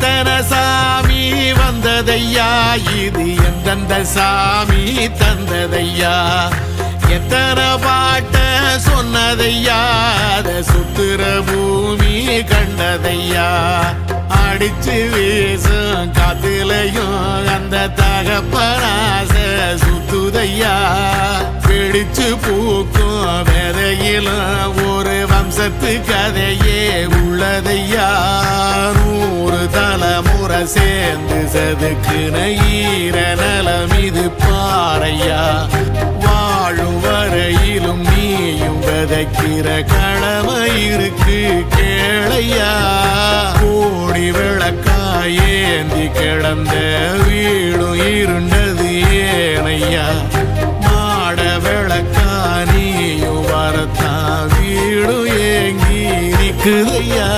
எத்தனை சாமி வந்ததையா, இது எந்தெந்த சாமி தந்ததையா, எத்தனை பாட்ட சொன்னதையா, அத சுத்துற பூமி கண்டதையா, அடிச்சு வீசும் காத்துலையும் அந்த தகப்பனாச சுத்துதையா, பிடிச்சு பூக்கும் விதையிலும் ஒரு வம்சத்து கதையே உள்ளதையா, 100 தலைமுறை சேர்ந்து செதுக்குன ஈர நலம் இது பாறையா, வாழும் வரையிலும் நீயும் விதைக்கிற கடமை இருக்கு கேளையா, கோடி விளக்காயேந்தி கிடந்த வீடும் இருண்டது ஏனையா, மாட விளக்கா நீயும் வரத்தான் வீடும் ஏங்கி நிக்குதையா.